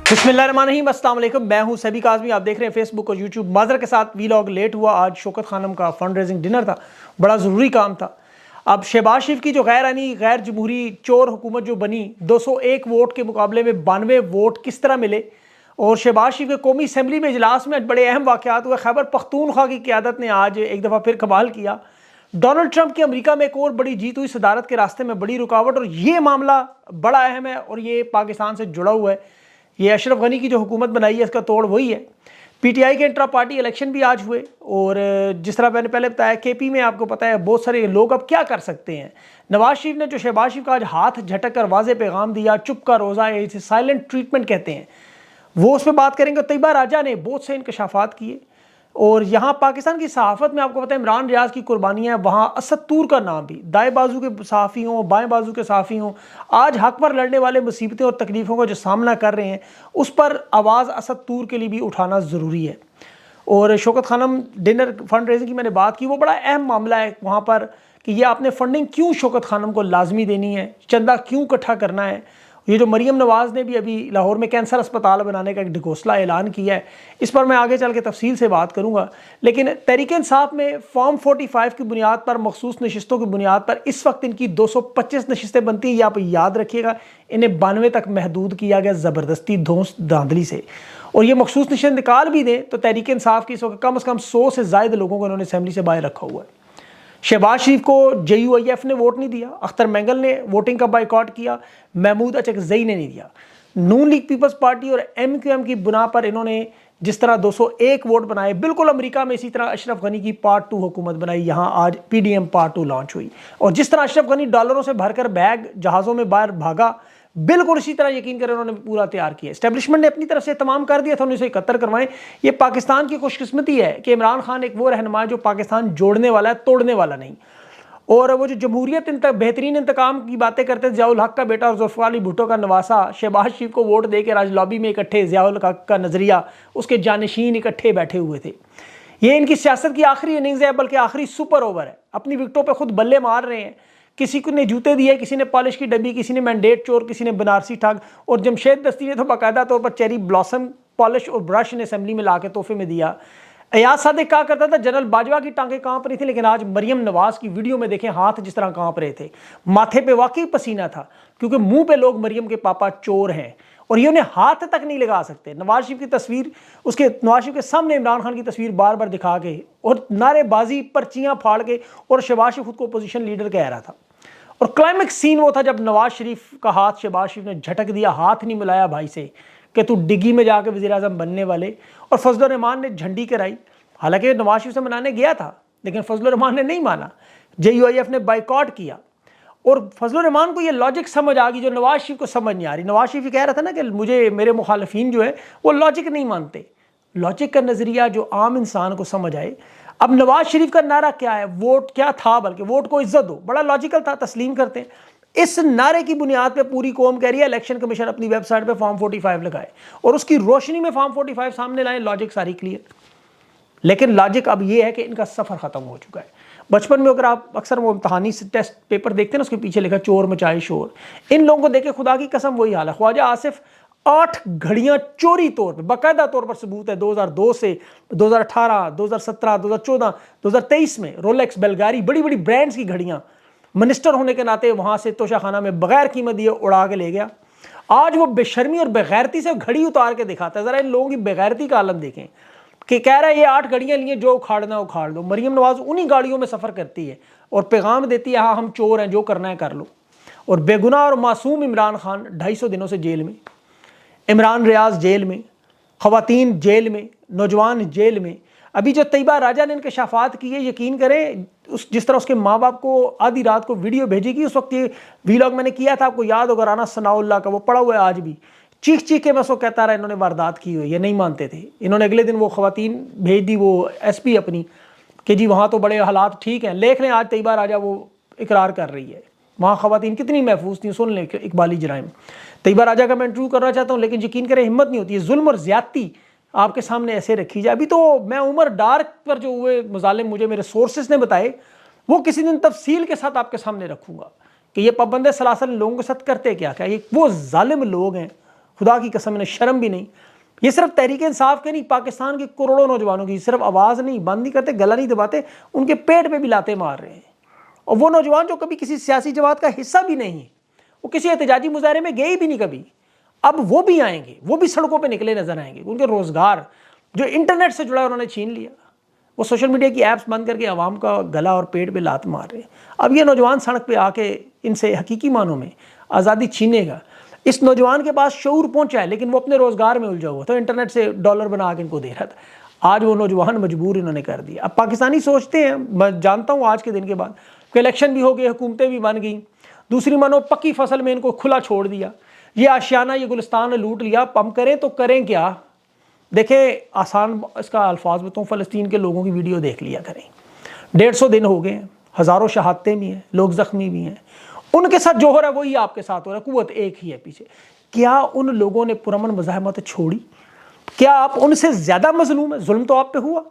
बिस्मिल्लाहिर्रहमानिर्रहीम, अस्सलाम वालेकुम। मैं हूं सभी काज़मी। आप देख रहे हैं फेसबुक और यूट्यूब। माजर के साथ वीलॉग लेट हुआ। आज शौकत खानम का फंड रेजिंग डिनर था, बड़ा ज़रूरी काम था। अब शहबाज शरीफ की जो गैर जमहूरी चोर हुकूमत जो बनी, 201 वोट के मुकाबले में 92 वोट किस तरह मिले, और शहबाज शरीफ के कौमी असम्बली में इजलास में बड़े अहम वाक़यात हुए। खैबर पख्तूनख्वा की क़यादत ने आज एक दफ़ा फिर कमाल किया। डोनाल्ड ट्रंप की अमेरिका में एक और बड़ी जीत हुई, सदारत के रास्ते में बड़ी रुकावट, और ये मामला बड़ा अहम है और ये पाकिस्तान से जुड़ा हुआ है। ये अशरफ गनी की जो हुकूमत बनाई है, इसका तोड़ वही है। पीटीआई के इंट्रा पार्टी इलेक्शन भी आज हुए, और जिस तरह मैंने पहले बताया, केपी में आपको पता है बहुत सारे लोग अब क्या कर सकते हैं। नवाज शरीफ ने जो शहबाज शरीफ का आज हाथ झटक कर वाज़े पैगाम दिया, चुप का रोज़ा, इसे साइलेंट ट्रीटमेंट कहते हैं, वो उस पर बात करेंगे। तैयबा राजा ने बहुत से इंकशाफात किए, और यहाँ पाकिस्तान की सहाफ़त में आपको पता है इमरान रियाज की कुर्बानियाँ, वहाँ असद तूर का नाम भी, दाएं बाजू के सहाफ़ी हों, बाएं बाजू के सहाफ़ी हों, आज हक पर लड़ने वाले मुसीबतें और तकलीफ़ों का जो सामना कर रहे हैं, उस पर आवाज़ असद तूर के लिए भी उठाना ज़रूरी है। और Shaukat Khanum dinner fund raising की मैंने बात की, वो बड़ा अहम मामला है वहाँ पर कि ये आपने फंडिंग क्यों शौकत खानम को लाजमी देनी है, चंदा क्यों इकट्ठा करना है। ये जो मरीम नवाज़ ने भी अभी लाहौर में कैंसर अस्पताल बनाने का एक ढकोसला ऐलान किया है, इस पर मैं आगे चल के तफसील से बात करूँगा। लेकिन तहरीक इंसाफ में फॉर्म 45 की बुनियाद पर, मखसूस नशिस्तों की बुनियाद पर इस वक्त इनकी 225 नशिस्तें बनती हैं। ये आप याद रखिएगा, इन्हें 92 तक महदूद किया गया ज़बरदस्ती धौंस धांधली से। और ये मखसूस नशिस्त निकाल भी दें तो तहरीक इंसाफ की इस वक्त कम से कम 100 से ज़ायद लोगों को उन्होंने असम्बली से बाहर रखा हुआ है। शहबाज शरीफ को JUIF ने वोट नहीं दिया, अख्तर मेंगल ने वोटिंग का बाइकआउट किया, महमूद अचकज़ई ने नहीं दिया। नून लीग पीपल्स पार्टी और MQM की बुना पर इन्होंने जिस तरह 201 वोट बनाए, बिल्कुल अमेरिका में इसी तरह अशरफ गनी की पार्ट 2 हुकूमत बनाई। यहाँ आज PDM पार्ट 2 लॉन्च हुई, और जिस तरह अशरफ गनी डॉलरों से भरकर बैग जहाज़ों में बाहर भागा, बिल्कुल इसी तरह यकीन करें उन्होंने पूरा तैयार किया। एस्टेब्लिशमेंट ने अपनी तरफ से तमाम कर दिया था 1971 करवाएं। ये पाकिस्तान की खुशकिस्मती है कि इमरान खान एक वो रहनुमा है जो पाकिस्तान जोड़ने वाला है, तोड़ने वाला नहीं। और वो जो जमहूरियत बेहतरीन इंतकाम की बातें करते थे, ज़ियाउल हक का बेटा और जुल्फ़िकार अली भुट्टो का नवासा शहबाज शरीफ को वोट दे के राज लॉबी में इकट्ठे, ज़ियाउल हक का नज़रिया, उसके जानशीन इकट्ठे बैठे हुए थे। ये इनकी सियासत की आखिरी इनिंग्स है, बल्कि आखिरी सुपर ओवर है। अपनी विकटों पर खुद बल्ले मार रहे हैं। किसी को ने जूते दिए, किसी ने पॉलिश की डब्बी, किसी ने मैंडेट चोर, किसी ने बनारसी ठग, और जमशेद दस्ती ने तो बाकायदा तौर पर चेरी ब्लॉसम पॉलिश और ब्रश ने असम्बली में ला के तोहफे में दिया। एयाज सादिक कहा करता था जनरल बाजवा की टांगें कांप रही थी, लेकिन आज मरियम नवाज की वीडियो में देखें हाथ जिस तरह कांप रहे थे, माथे पे वाकई पसीना था, क्योंकि मुंह पे लोग मरियम के पापा चोर हैं और ये उन्हें हाथ तक नहीं लगा सकते। नवाज शरीफ की तस्वीर, उसके नवाज शरीफ के सामने इमरान खान की तस्वीर बार बार दिखा के और नारेबाजी पर्चियां फाड़ के, और शहबाज शरीफ खुद को अपोजिशन लीडर कह रहा था। और क्लाइमेक्स सीन वो था जब नवाज शरीफ का हाथ शहबाज शरीफ ने झटक दिया, हाथ नहीं मिलाया भाई से कि तू डिग्गी में जाकर वज़ीर आज़म बनने वाले, और फजलुर रहमान ने झंडी कराई। हालांकि नवाज शरीफ से मनाने गया था, लेकिन फजलुर रहमान ने नहीं माना, JUIF ने बाइकआउट किया। और फजलुर रहमान को ये लॉजिक समझ आ गई जो नवाज शरीफ को समझ नहीं आ रही। नवाज शरीफ कह रहा था ना कि मुझे मेरे मुखालफीन जो है वो लॉजिक नहीं मानते, लॉजिक का नज़रिया जो आम इंसान को समझ आए। अब नवाज शरीफ का नारा क्या है, वोट क्या था, बल्कि वोट को इज्जत दो, बड़ा लॉजिकल था, तस्लीम करते हैं। इस नारे की बुनियाद पे पूरी कौम कह रही है इलेक्शन कमीशन अपनी वेबसाइट पे फॉर्म 45 लगाए और उसकी रोशनी में फॉर्म 45 सामने लाए, लॉजिक सारी क्लियर। लेकिन लॉजिक अब ये है कि इनका सफ़र ख़त्म हो चुका है। बचपन में अगर आप अक्सर वो इम्तहानी टेस्ट पेपर देखते हैं ना, उसके पीछे लिखा चोर मचाए शोर। इन लोगों को देखे खुदा की कसम वही हाल है। ख्वाजा आसिफ 8 घड़ियां चोरी तौर पे, बाकायदा तौर पर सबूत है, 2002 से 2018, 2017, 2014, 2023 में रोलेक्स, बेलगारी, बड़ी बड़ी ब्रांड्स की घड़ियां, मिनिस्टर होने के नाते वहाँ से तोशाखाना में बगैर कीमत दिए उड़ा के ले गया। आज वो बेशर्मी और बेगैरती से घड़ी उतार के दिखाता है। ज़रा इन लोगों की बेगैरती का आलम देखें कि कह रहा है ये 8 गाड़ियाँ लिए, जो उखाड़ना उखाड़ लो। मरियम नवाज उन्हीं गाड़ियों में सफ़र करती है और पैगाम देती है, हाँ हम चोर हैं, जो करना है कर लो। और बेगुनाह और मासूम इमरान खान 250 दिनों से जेल में, इमरान रियाज जेल में, ख़वातीन जेल में, नौजवान जेल में। अभी जो तैयबा राजा ने इंकशाफात किए, यकीन करें जिस तरह उसके माँ बाप को आधी रात को वीडियो भेजेगी, उस वक्त ये वीलॉग मैंने किया था, आपको याद होगा, राना सनाउल्लाह का, वो पड़ा हुआ है आज भी। चीख चीख के बस वो कहता रहा इन्होंने वारदात की हुई, ये नहीं मानते थे। इन्होंने अगले दिन वो ख़वातीन भेज दी, वो SP अपनी, कि जी वहाँ तो बड़े हालात ठीक हैं। देख लें आज तैयबा राजा वो इकरार कर रही है, वहाँ ख़वातीन कितनी महफूज थी। सुन लें इकबाली जराइम। तैयबा राजा का मैं इंटरव्यू करना चाहता हूँ, लेकिन यकीन करें हिम्मत नहीं होती है। जुल्म और ज़्यादती आपके सामने ऐसे रखी जाए। अभी तो मैं उमर डार्क पर जो हुए मज़ालिम मुझे मेरे सोर्सेस ने बताए, वो किसी दिन तफसील के साथ आपके सामने रखूँगा कि ये पाबंद सलासल लोगों के साथ करते क्या क्या। ये वो जालिम लोग हैं, खुदा की कसम, इन्हें शर्म भी नहीं। ये सिर्फ तहरीक इंसाफ के नहीं, पाकिस्तान के करोड़ों नौजवानों की सिर्फ आवाज़ नहीं बंद नहीं करते, गला नहीं दबाते, उनके पेट पे भी लाते मार रहे हैं। और वो नौजवान जो कभी किसी सियासी जमात का हिस्सा भी नहीं है, वो किसी एहतजाजी मुजाहरे में गए भी नहीं कभी, अब वो भी आएंगे, वो भी सड़कों पर निकले नजर आएंगे। उनके रोज़गार जो इंटरनेट से जुड़ा उन्होंने छीन लिया, वो सोशल मीडिया की ऐप्स बंद करके आवाम का गला और पेट पे लात मार रहे हैं। अब ये नौजवान सड़क पे आके इनसे हकीकी मानों में आज़ादी छीनेगा। इस नौजवान के पास शऊर पहुंचा है, लेकिन वो अपने रोज़गार में उलझा हुआ था, इंटरनेट से डॉलर बना के इनको दे रहा था। आज वो नौजवान मजबूर इन्होंने कर दिया। अब पाकिस्तानी सोचते हैं, मैं जानता हूँ आज के दिन के बाद कि इलेक्शन भी हो गए, हुकूमतें भी बन गई, दूसरी मानो पक्की फसल में इनको खुला छोड़ दिया, ये आशियाना ये गुलिस्तान लूट लिया, हम करें तो करें क्या। देखें, आसान इसका अल्फाज बताऊँ, फ़लस्तीन के लोगों की वीडियो देख लिया करें। 150 दिन हो गए हैं, हज़ारों शहादतें भी हैं, लोग ज़ख्मी भी हैं, उनके साथ जो हो रहा है वही आपके साथ हो रहा है, कुव्वत एक ही है पीछे। क्या उन लोगों ने पुरअमन मुज़ाहमत छोड़ी? क्या आप उनसे ज़्यादा मजलूम है? जुल्म तो आप पे हुआ,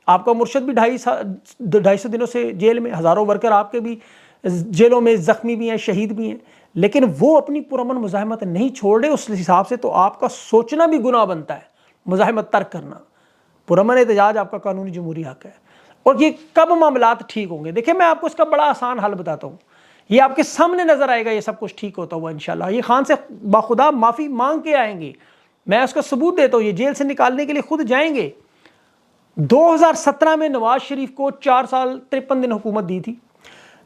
आपका मुर्शद भी 250 दिनों से जेल में, हज़ारों वर्कर आपके भी जेलों में ज़ख्मी भी हैं, शहीद भी हैं, लेकिन वो अपनी पुरअमन मुज़ाहमत नहीं छोड़ रहे। उस हिसाब से तो आपका सोचना भी गुनाह बनता है, मुज़ाहमत तर्क करना। पुरअमन एहतजाज आपका कानूनी जमहूरी हक़ है। और ये कब मामलात ठीक होंगे? देखिए, मैं आपको इसका बड़ा आसान हल बताता हूँ, ये आपके सामने नजर आएगा, ये सब कुछ ठीक होता हुआ इंशाल्लाह। ये खान से बाखुदा माफ़ी मांग के आएंगे, मैं उसका सबूत देता हूँ, ये जेल से निकालने के लिए खुद जाएंगे। 2017 में नवाज शरीफ को 4 साल 53 दिन हुकूमत दी थी।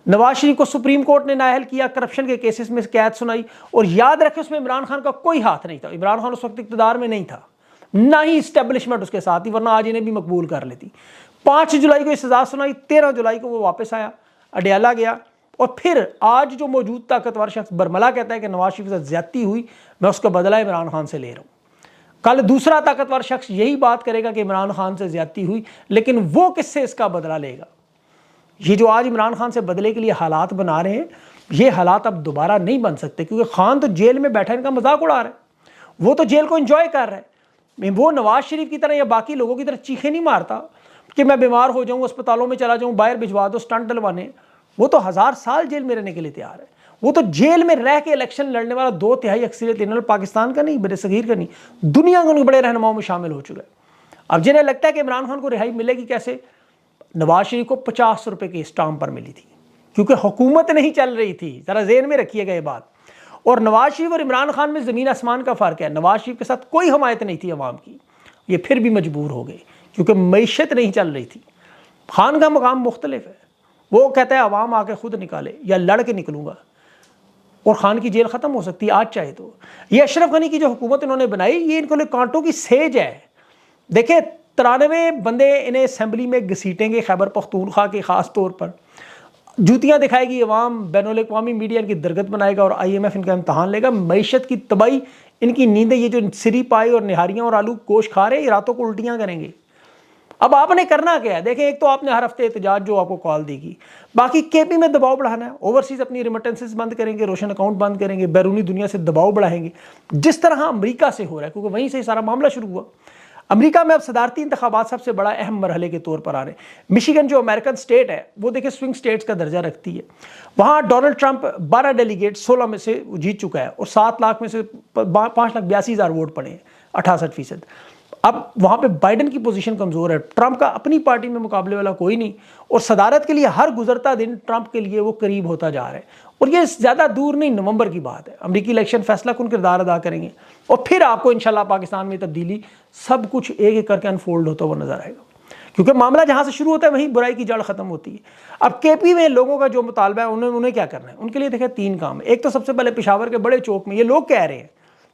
नवाज शरीफ को सुप्रीम कोर्ट ने नाअहल किया, करप्शन के केसेस में कैद सुनाई, और याद रखें उसमें इमरान खान का कोई हाथ नहीं था। इमरान खान उस वक्त इक़्तिदार में नहीं था, ना ही इस्टेब्लिशमेंट उसके साथ ही, वरना आज इन्हें भी मकबूल कर लेती। 5 जुलाई को ये सज़ा सुनाई, 13 जुलाई को वो वापस आया, अडयाला गया, और फिर आज जो मौजूद ताकतवर शख्स बरमला कहता है कि नवाज शरीफ से ज्यादती हुई, मैं उसका बदला इमरान खान से ले रहा हूँ। कल दूसरा ताकतवर शख्स यही बात करेगा कि इमरान खान से ज्यादती हुई, लेकिन वो किससे इसका बदला लेगा? ये जो आज इमरान खान से बदले के लिए हालात बना रहे हैं, ये हालात अब दोबारा नहीं बन सकते, क्योंकि खान तो जेल में बैठा इनका मजाक उड़ा रहा है, वो तो जेल को एंजॉय कर रहा है। वो नवाज शरीफ की तरह या बाकी लोगों की तरह चीखें नहीं मारता कि मैं बीमार हो जाऊँ, अस्पतालों में चला जाऊँ, बाहर भिजवा दो स्टंट डलवाने। वो तो 1000 साल जेल में रहने के लिए तैयार है। वो तो जेल में रह के इलेक्शन लड़ने वाला 2/3 अक्सरियत इन्होंने पाकिस्तान का नहीं, बड़े सगीर का नहीं, दुनिया के उनके बड़े रहनुमाओं में शामिल हो चुका है। अब जिन्हें लगता है कि इमरान खान को रिहाई मिलेगी कैसे, नवाज शरीफ को 50 रुपये की स्टाम्प पर मिली थी, क्योंकि हुकूमत नहीं चल रही थी। ज़रा जेहन में रखिएगा ये बात। और नवाज शरीफ और इमरान खान में ज़मीन आसमान का फ़र्क है। नवाज शरीफ के साथ कोई हमायत नहीं थी अवाम की, ये फिर भी मजबूर हो गए क्योंकि मईशत नहीं चल रही थी। खान का मकाम मुख्तलिफ है, वो कहता है अवाम आके खुद निकाले या लड़ के निकलूंगा, और खान की जेल ख़त्म हो सकती है आज चाहे तो। ये अशरफ गनी की जो हुकूमत इन्होंने बनाई, ये इनको लिए कांटों की सेज है। देखे, 93 बंदे इन्हें असम्बली में घसीटेंगे, खैबर पख्तूनख्वा के ख़ास तौर पर जूतियाँ दिखाएगी अवाम, बैनुल-अक़वामी मीडिया इनकी दरगत बनाएगा, और IMF इनका इम्तहान लेगा। मईशत की तबाही, इनकी नींदें, ये जो सिरी पाई और निहारियाँ और आलू गोश्त खा रहे हैं, ये रातों को उल्टियाँ करेंगे। अब आपने करना क्या है? देखें, एक तो आपने हर हफ्ते एहतजाज जो आपको कॉल देगी, बाकी KP में दबाव बढ़ाना है, ओवरसीज अपनी रिमिटेंसेस बंद करेंगे, रोशन अकाउंट बंद करेंगे, बैरूनी दुनिया से दबाव बढ़ाएंगे, जिस तरह अमेरिका से हो रहा है, क्योंकि वहीं से सारा मामला शुरू हुआ। अमेरिका में अब सदारती इंतखाबात सबसे बड़ा अहम मरहले के तौर पर आ रहे हैं। मिशिगन जो अमेरिकन स्टेट है, वो देखिए स्विंग स्टेट्स का दर्जा रखती है। वहाँ डोनाल्ड ट्रंप 12 डेलीगेट 16 में से जीत चुका है, और 7 लाख में से 5,82,000 वोट पड़े हैं, 68%। अब वहाँ पे बाइडन की पोजीशन कमज़ोर है, ट्रंप का अपनी पार्टी में मुकाबले वाला कोई नहीं, और सदारत के लिए हर गुजरता दिन ट्रंप के लिए वो करीब होता जा रहा है। और ये ज़्यादा दूर नहीं, नवंबर की बात है, अमेरिकी इलेक्शन फैसला कौन किरदार अदा करेंगे, और फिर आपको इंशाल्लाह पाकिस्तान में तब्दीली सब कुछ एक एक करके अनफोल्ड होता हुआ नजर आएगा, क्योंकि मामला जहाँ से शुरू होता है वहीं बुराई की जड़ ख़त्म होती है। अब KP में लोगों का जो मुतालबा है, उन्हें क्या करना है? उनके लिए देखिए 3 काम है। एक तो सबसे पहले पेशावर के बड़े चौक में ये लोग कह रहे हैं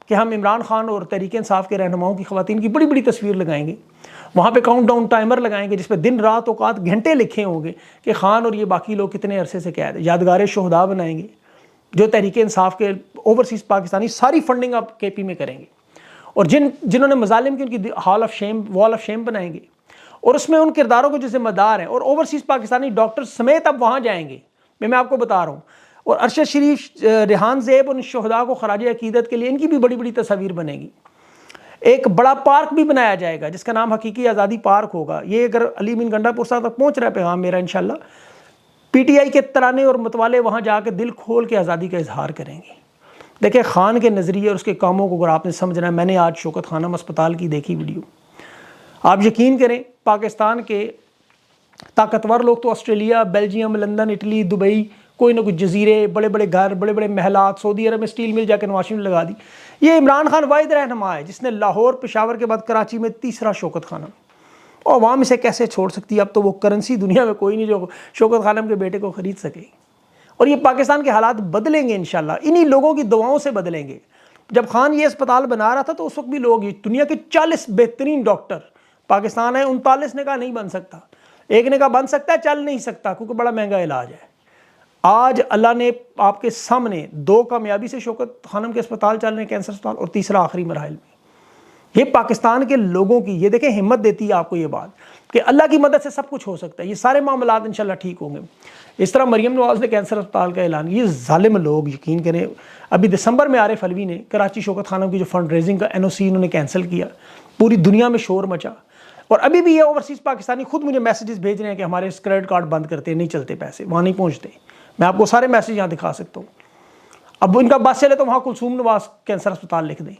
कि हम इमरान खान और तहरीक इंसाफ के रहनुमाओं की ख़वातीन की बड़ी बड़ी तस्वीर लगाएंगे, वहाँ पे काउंटडाउन टाइमर लगाएंगे जिस पे दिन रात औकात घंटे लिखे होंगे कि खान और ये बाकी लोग कितने अरसे से कैद है। यादगार शोहदा बनाएंगे जो तहरीक इंसाफ के ओवरसीज़ पाकिस्तानी सारी फंडिंग आप KP में करेंगे, और जिन्होंने मजालिम की उनकी वॉल ऑफ शेम बनाएंगे, और उसमें उन किरदारों को जो जिम्मेदार हैं, और ओवरसीज़ पाकिस्तानी डॉक्टर समेत अब वहाँ जाएंगे। मैं आपको बता रहा हूँ, और अरशद शरीफ, रेहान ज़ेब और शोहदा को खराज अकीदत के लिए इनकी भी बड़ी बड़ी तस्वीर बनेगी। एक बड़ा पार्क भी बनाया जाएगा जिसका नाम हकीकी आज़ादी पार्क होगा। ये अगर अली बिन गंडापुर तक पहुँच रहा है पैगाम मेरा, इंशाल्लाह PTI के तराने और मतवाले वहाँ जाकर दिल खोल के आज़ादी का इजहार करेंगे। देखिए, खान के नज़रिए और उसके कामों को अगर आपने समझना है, मैंने आज शौकत खानम अस्पताल की देखी वीडियो, आप यकीन करें पाकिस्तान के ताकतवर लोग तो Australia, Belgium, London, Italy, Dubai, कोई ना कोई जजीरे, बड़े बड़े घर, बड़े बड़े महलात, सऊदी अरब में स्टील मिल जाकर नवाज शरीफ ने लगा दी। ये इमरान खान वाहिद रहनुमा है जिसने लाहौर, पेशावर के बाद कराची में तीसरा शौकत खानम, और अवाम इसे कैसे छोड़ सकती है। अब तो वो करेंसी दुनिया में कोई नहीं जो शौकत खानम के बेटे को ख़रीद सके। और ये पाकिस्तान के हालात बदलेंगे इंशाल्लाह, इन्हीं लोगों की दुआओं से बदलेंगे। जब खान ये अस्पताल बना रहा था तो उस वक्त भी लोग, दुनिया के 40 बेहतरीन डॉक्टर, पाकिस्तान है 39 ने कहा नहीं बन सकता, एक ने कहा बन सकता है, चल नहीं सकता क्योंकि बड़ा महंगा इलाज है। आज अल्लाह ने आपके सामने 2 कामयाबी से शौकत खानम के अस्पताल चल रहे हैं, कैंसर अस्पताल, और तीसरा आखिरी मरहल में। ये पाकिस्तान के लोगों की, ये देखें, हिम्मत देती है आपको ये बात कि अल्लाह की मदद से सब कुछ हो सकता है, ये सारे मामलात इंशाल्लाह ठीक होंगे। इस तरह मरियम नवाज ने कैंसर अस्पताल का ऐलान, ये जालिम लोग, यकीन करें, अभी दिसंबर में आरिफ अलवी ने कराची शौकत खानम की जो फंड रेजिंग का NOC उन्होंने कैंसिल किया, पूरी दुनिया में शोर मचा। और अभी भी ये ओवरसीज़ पाकिस्तानी खुद मुझे मैसेजेस भेज रहे हैं कि हमारे क्रेडिट कार्ड बंद करते, नहीं चलते पैसे, वहाँ नहीं पहुँचते। मैं आपको सारे मैसेज यहाँ दिखा सकता हूँ। अब इनका बस चले तो वहाँ कुलसूम नवाज कैंसर अस्पताल लिख दें।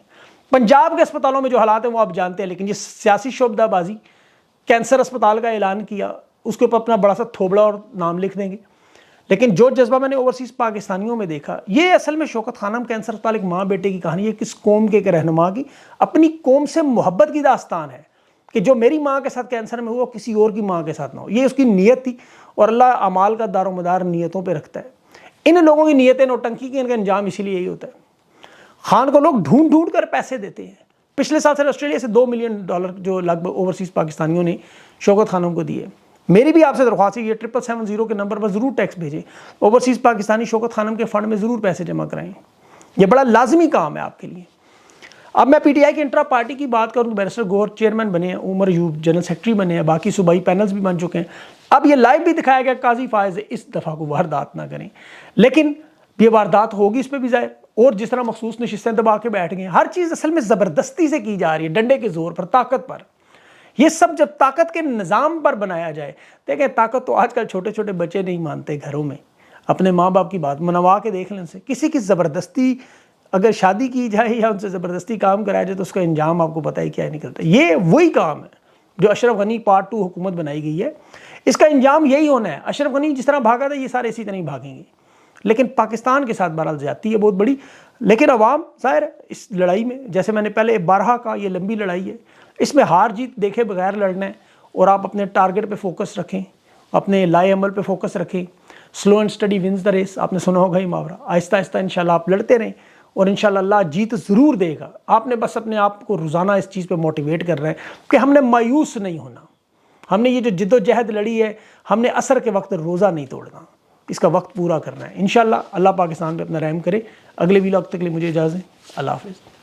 पंजाब के अस्पतालों में जो हालात हैं वो आप जानते हैं, लेकिन ये सियासी शोबदाबाजी, कैंसर अस्पताल का ऐलान किया, उसके ऊपर अपना बड़ा सा थोबड़ा और नाम लिख देंगे। लेकिन जो जज्बा मैंने ओवरसीज़ पाकिस्तानियों में देखा, ये असल में शौकत खानम कैंसर अस्पताल एक माँ बेटे की कहानी है, किस कौम के रहनुमा की अपनी कौम से मोहब्बत की दास्तान है कि जो मेरी माँ के साथ कैंसर में हुआ किसी और की माँ के साथ ना हो। ये उसकी नीयत थी, और अल्लाह अमाल का दारोमदार नीयतों पे रखता है। इन लोगों की नीयतें नौटंकी की, इनका अंजाम इसीलिए यही होता है। खान को लोग ढूंढ ढूंढ कर पैसे देते हैं। पिछले साल से ऑस्ट्रेलिया से $2 मिलियन जो लगभग ओवरसीज़ पाकिस्तानियों ने शौकत खानम को दिए। मेरी भी आपसे दरख्वास्त है, ये 770 के नंबर पर ज़रूर टैक्स भेजें, ओवरसीज़ पाकिस्तानी शौकत खानम के फ़ंड में ज़रूर पैसे जमा कराएँ। ये बड़ा लाजमी काम है आपके लिए। अब मैं PTI के इंट्रा पार्टी की बात करूँ, बैरिस्टर गौहर चेयरमैन बने हैं, उमर अयूब जनरल सेक्रेटरी बने हैं, बाकी सूबाई पैनल्स भी बन चुके हैं। अब ये लाइव भी दिखाया गया, काजी फायज़ इस दफ़ा को वारदात ना करें, लेकिन ये वारदात होगी, इस पर भी जाए। और जिस तरह मखसूस नशिस्तें दबा के बैठ गए, हर चीज़ असल में ज़बरदस्ती से की जा रही है, डंडे के ज़ोर पर, ताकत पर। ये सब जब ताकत के निज़ाम पर बनाया जाए, देखें ताकत तो आजकल छोटे छोटे बच्चे नहीं मानते, घरों में अपने माँ बाप की बात मनवा के देख लें से। किसी की ज़बरदस्ती अगर शादी की जाए या उनसे ज़बरदस्ती काम कराया जाए तो उसका अंजाम आपको पता ही क्या निकलता है। ये वही काम है जो अशरफ गनी पार्ट 2 हुकूमत बनाई गई है, इसका अंजाम यही होना है। अशरफ गनी जिस तरह भागा था, ये सारे इसी तरह ही भागेंगे। लेकिन पाकिस्तान के साथ बहरहाल ज़्यादती है बहुत बड़ी, लेकिन अवाम ज़ाहिर इस लड़ाई में, जैसे मैंने पहले 12 का, ये लंबी लड़ाई है, इसमें हार जीत देखे बगैर लड़ना है। और आप अपने टारगेट पे फोकस रखें, अपने लाए अमल पे फोकस रखें। Slow and steady wins the race, आपने सुना होगा ही मुहावरा। आहिस्ता आहिस्ता इंशाल्लाह आप लड़ते रहें और इंशाल्लाह अल्लाह जीत ज़रूर देगा। आपने बस अपने आप को रोज़ाना इस चीज़ पे मोटिवेट करना है कि हमने मायूस नहीं होना। हमने ये जो जिद्दोजहद लड़ी है, हमने असर के वक्त रोज़ा नहीं तोड़ना, इसका वक्त पूरा करना है। इंशाल्लाह अल्लाह पाकिस्तान पे अपना रहम करे। अगले वीलॉग तक के लिए मुझे इजाज़त दें। अल्लाह हाफ़िज़।